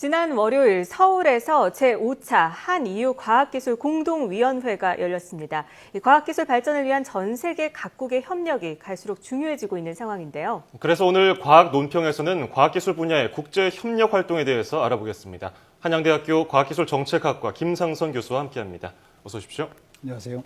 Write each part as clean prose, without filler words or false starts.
지난 월요일 서울에서 제5차 한EU 과학기술 공동위원회가 열렸습니다. 이 과학기술 발전을 위한 전 세계 각국의 협력이 갈수록 중요해지고 있는 상황인데요. 그래서 오늘 과학 논평에서는 과학기술 분야의 국제 협력 활동에 대해서 알아보겠습니다. 한양대학교 과학기술정책학과 김상선 교수와 함께합니다. 어서 오십시오. 안녕하세요.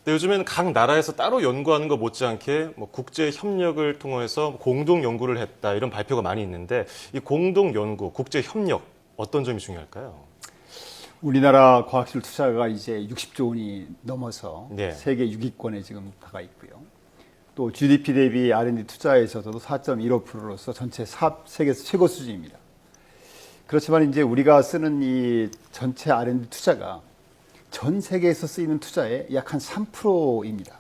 네, 요즘엔 각 나라에서 따로 연구하는 것 못지않게 국제 협력을 통해서 공동 연구를 했다 이런 발표가 많이 있는데 이 공동 연구, 국제 협력 어떤 점이 중요할까요? 우리나라 과학기술 투자가 이제 60조 원이 넘어서 네. 세계 6위권에 지금 다가 있고요. 또 GDP 대비 R&D 투자에서도 4.15%로서 전체 세계에서 최고 수준입니다. 그렇지만 이제 우리가 쓰는 이 전체 R&D 투자가 전 세계에서 쓰이는 투자의 약 한 3%입니다.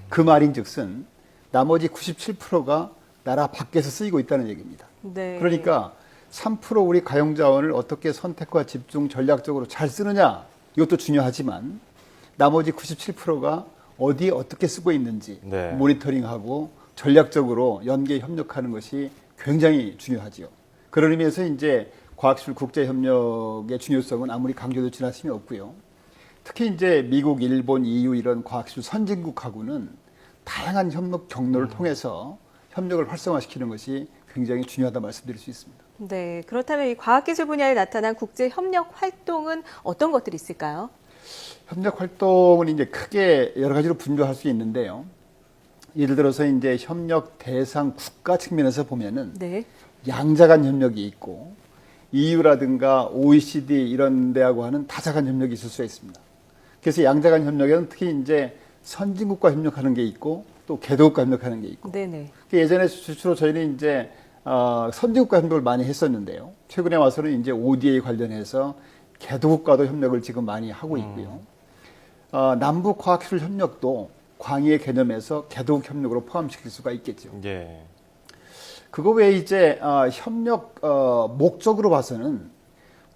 그 말인즉슨 나머지 97%가 나라 밖에서 쓰이고 있다는 얘기입니다. 네. 그러니까 3% 우리 가용 자원을 어떻게 선택과 집중 전략적으로 잘 쓰느냐 이것도 중요하지만 나머지 97%가 어디에 어떻게 쓰고 있는지 네. 모니터링하고 전략적으로 연계 협력하는 것이 굉장히 중요하지요. 그런 의미에서 이제 과학기술 국제 협력의 중요성은 아무리 강조도 지나침이 없고요. 특히 이제 미국, 일본, EU 이런 과학기술 선진국하고는 다양한 협력 경로를 통해서 협력을 활성화시키는 것이 굉장히 중요하다 말씀드릴 수 있습니다. 네, 그렇다면 이 과학기술 분야에 나타난 국제 협력 활동은 어떤 것들이 있을까요? 협력 활동은 이제 크게 여러 가지로 분류할 수 있는데요. 예를 들어서 이제 협력 대상 국가 측면에서 보면은 네. 양자 간 협력이 있고 EU라든가 OECD 이런 데하고 하는 다자 간 협력이 있을 수 있습니다. 그래서 양자 간 협력에는 특히 이제 선진국과 협력하는 게 있고 또 개도국과 협력하는 게 있고. 네네. 예전에 주로 저희는 이제 선진국과 협력을 많이 했었는데요. 최근에 와서는 이제 ODA 관련해서 개도국과도 협력을 지금 많이 하고 있고요. 남북 과학기술 협력도 광의의 개념에서 개도국 협력으로 포함시킬 수가 있겠죠. 예. 그거 외에 이제 협력 목적으로 봐서는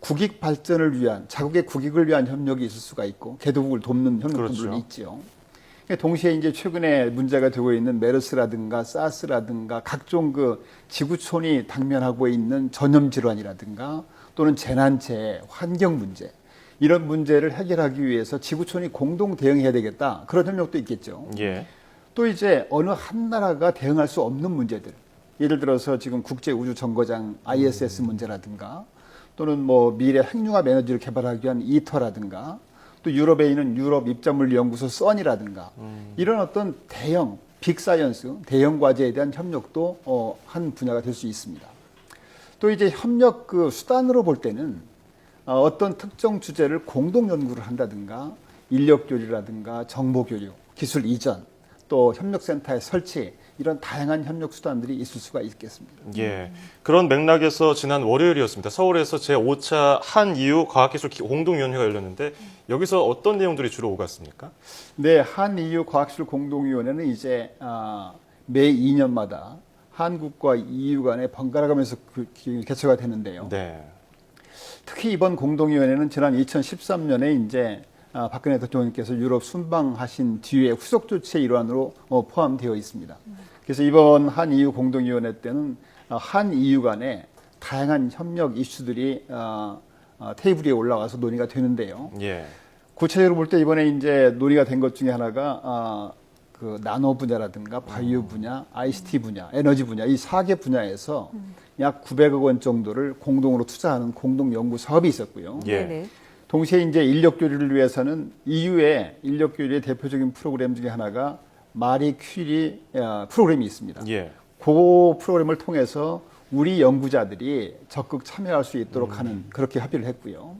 국익 발전을 위한 자국의 국익을 위한 협력이 있을 수가 있고 개도국을 돕는 협력도 그렇죠. 물론 있죠. 동시에 이제 최근에 문제가 되고 있는 메르스라든가 사스라든가 각종 그 지구촌이 당면하고 있는 전염 질환이라든가 또는 재난재해, 환경 문제 이런 문제를 해결하기 위해서 지구촌이 공동 대응해야 되겠다 그런 협력도 있겠죠. 예. 또 이제 어느 한 나라가 대응할 수 없는 문제들 예를 들어서 지금 국제 우주 정거장 ISS 문제라든가 또는 뭐 미래 핵융합 에너지를 개발하기 위한 이터라든가 또 유럽에 있는 유럽 입자물 연구소 선이라든가 이런 어떤 대형 빅사이언스 대형 과제에 대한 협력도 한 분야가 될 수 있습니다. 또 이제 협력 그 수단으로 볼 때는 어떤 특정 주제를 공동 연구를 한다든가 인력 교류라든가 정보 교류, 기술 이전, 또 협력센터의 설치 이런 다양한 협력 수단들이 있을 수가 있겠습니다. 예. 그런 맥락에서 지난 월요일이었습니다. 서울에서 제5차 한EU 과학기술 공동위원회가 열렸는데 여기서 어떤 내용들이 주로 오갔습니까? 네, 한EU 과학기술 공동위원회는 이제 매 2년마다 한국과 EU 간에 번갈아 가면서 개최가 되는데요. 네. 특히 이번 공동위원회는 지난 2013년에 이제 박근혜 대통령께서 유럽 순방하신 뒤에 후속 조치의 일환으로 포함되어 있습니다. 그래서 이번 한EU 공동위원회 때는 한EU 간에 다양한 협력 이슈들이 테이블 위에 올라와서 논의가 되는데요. 예. 구체적으로 볼 때 이번에 이제 논의가 된 것 중에 하나가 그 나노 분야라든가 바이오 분야, ICT 분야, 에너지 분야 이 4개 분야에서 약 900억 원 정도를 공동으로 투자하는 공동 연구 사업이 있었고요. 예. 네네. 동시에 이제 인력 교류를 위해서는 EU의 인력 교류의 대표적인 프로그램 중에 하나가 마리 퀴리 프로그램이 있습니다. 예. 그 프로그램을 통해서 우리 연구자들이 적극 참여할 수 있도록 하는 그렇게 합의를 했고요.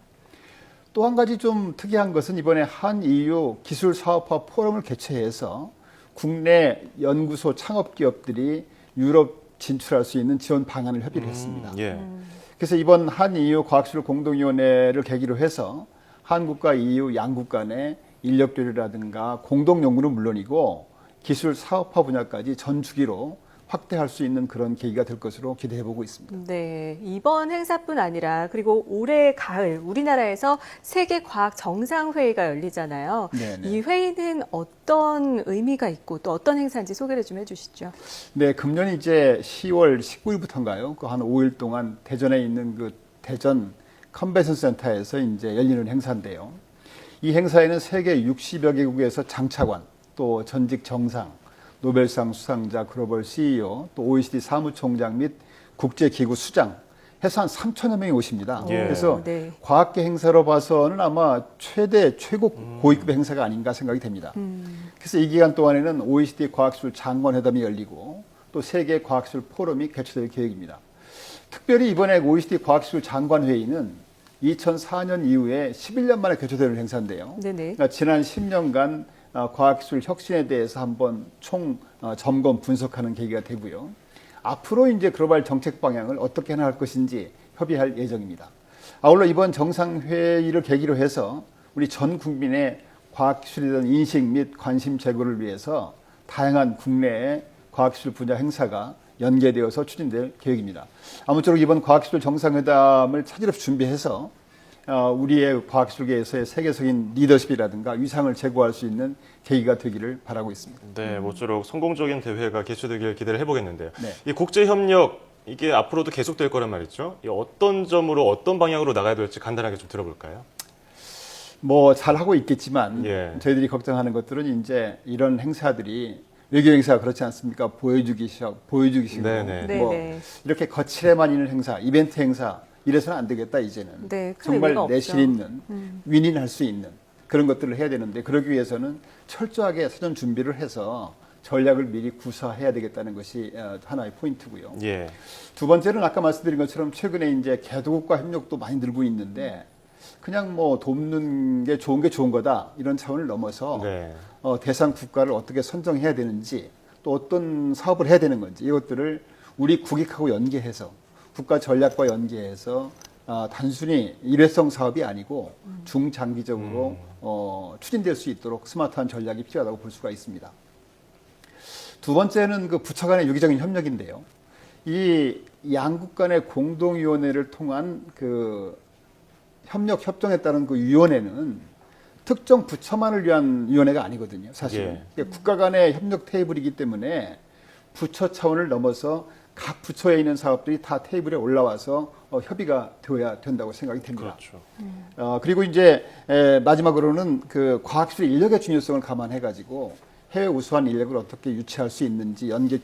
또 한 가지 좀 특이한 것은 이번에 한EU 기술 사업화 포럼을 개최해서 국내 연구소 창업 기업들이 유럽 진출할 수 있는 지원 방안을 협의를 했습니다. 예. 그래서 이번 한EU 과학기술 공동위원회를 계기로 해서 한국과 EU 양국 간의 인력 교류라든가 공동 연구는 물론이고 기술 사업화 분야까지 전 주기로 확대할 수 있는 그런 계기가 될 것으로 기대해 보고 있습니다. 네, 이번 행사뿐 아니라 그리고 올해 가을 우리나라에서 세계 과학 정상회의가 열리잖아요. 네네. 이 회의는 어떤 의미가 있고 또 어떤 행사인지 소개를 좀 해주시죠. 네, 금년 이제 10월 19일부터인가요? 그 한 5일 동안 대전에 있는 그 대전 컨벤션 센터에서 이제 열리는 행사인데요. 이 행사에는 세계 60여 개국에서 장차관, 또 전직 정상, 노벨상 수상자, 글로벌 CEO, 또 OECD 사무총장 및 국제기구 수장 해서 한 3천여 명이 오십니다. 예. 그래서 네. 과학계 행사로 봐서는 아마 최고 고위급 행사가 아닌가 생각이 됩니다. 그래서 이 기간 동안에는 OECD 과학기술 장관회담이 열리고 또 세계 과학기술 포럼이 개최될 계획입니다. 특별히 이번에 OECD 과학기술 장관회의는 2004년 이후에 11년 만에 개최되는 행사인데요. 네네. 그러니까 지난 10년간 과학기술 혁신에 대해서 한번 총 점검 분석하는 계기가 되고요. 앞으로 이제 글로벌 정책 방향을 어떻게 나갈 것인지 협의할 예정입니다. 아울러 이번 정상회의를 계기로 해서 우리 전 국민의 과학기술에 대한 인식 및 관심 제고를 위해서 다양한 국내의 과학기술 분야 행사가 연계되어서 추진될 계획입니다. 아무쪼록 이번 과학기술 정상회담을 차질없이 준비해서 우리의 과학기술계에서의 세계적인 리더십이라든가 위상을 제고할 수 있는 계기가 되기를 바라고 있습니다. 네, 모쪼록 성공적인 대회가 개최되길 기대를 해보겠는데요. 네. 이 국제 협력 이게 앞으로도 계속될 거란 말이죠. 이 어떤 점으로 어떤 방향으로 나가야 될지 간단하게 좀 들어볼까요? 뭐 잘하고 있겠지만 예. 저희들이 걱정하는 것들은 이제 이런 행사들이 외교 행사가 그렇지 않습니까? 보여주기식, 네네. 뭐 네네. 이렇게 거칠에만 있는 행사, 이벤트 행사 이래서는 안 되겠다 이제는. 네, 큰 정말 의미가 내실 없죠. 있는 윈윈할 수 있는 그런 것들을 해야 되는데 그러기 위해서는 철저하게 사전 준비를 해서 전략을 미리 구사해야 되겠다는 것이 하나의 포인트고요. 예. 두 번째는 아까 말씀드린 것처럼 최근에 이제 개도국과 협력도 많이 늘고 있는데 그냥 뭐 돕는 게 좋은 거다 이런 차원을 넘어서 네. 대상 국가를 어떻게 선정해야 되는지 또 어떤 사업을 해야 되는 건지 이것들을 우리 국익하고 연계해서 국가 전략과 연계해서 단순히 일회성 사업이 아니고 중장기적으로 추진될 수 있도록 스마트한 전략이 필요하다고 볼 수가 있습니다. 두 번째는 그 부처 간의 유기적인 협력인데요. 이 양국 간의 공동위원회를 통한 그 협정에 따른 그 위원회는 특정 부처만을 위한 위원회가 아니거든요. 사실은 예. 국가 간의 협력 테이블이기 때문에 부처 차원을 넘어서 각 부처에 있는 사업들이 다 테이블에 올라와서 협의가 되어야 된다고 생각이 됩니다. 그렇죠. 그리고 이제 마지막으로는 그 과학기술 인력의 중요성을 감안해가지고 해외 우수한 인력을 어떻게 유치할 수 있는지 연계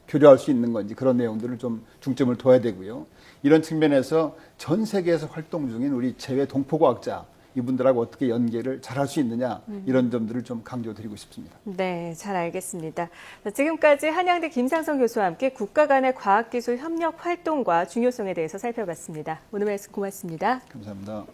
교류할 수 있는 건지 그런 내용들을 좀 중점을 둬야 되고요. 이런 측면에서 전 세계에서 활동 중인 우리 재외 동포과학자 이분들하고 어떻게 연계를 잘할 수 있느냐 이런 점들을 좀 강조드리고 싶습니다. 네, 잘 알겠습니다. 지금까지 한양대 김상성 교수와 함께 국가 간의 과학기술 협력 활동과 중요성에 대해서 살펴봤습니다. 오늘 말씀 고맙습니다. 감사합니다.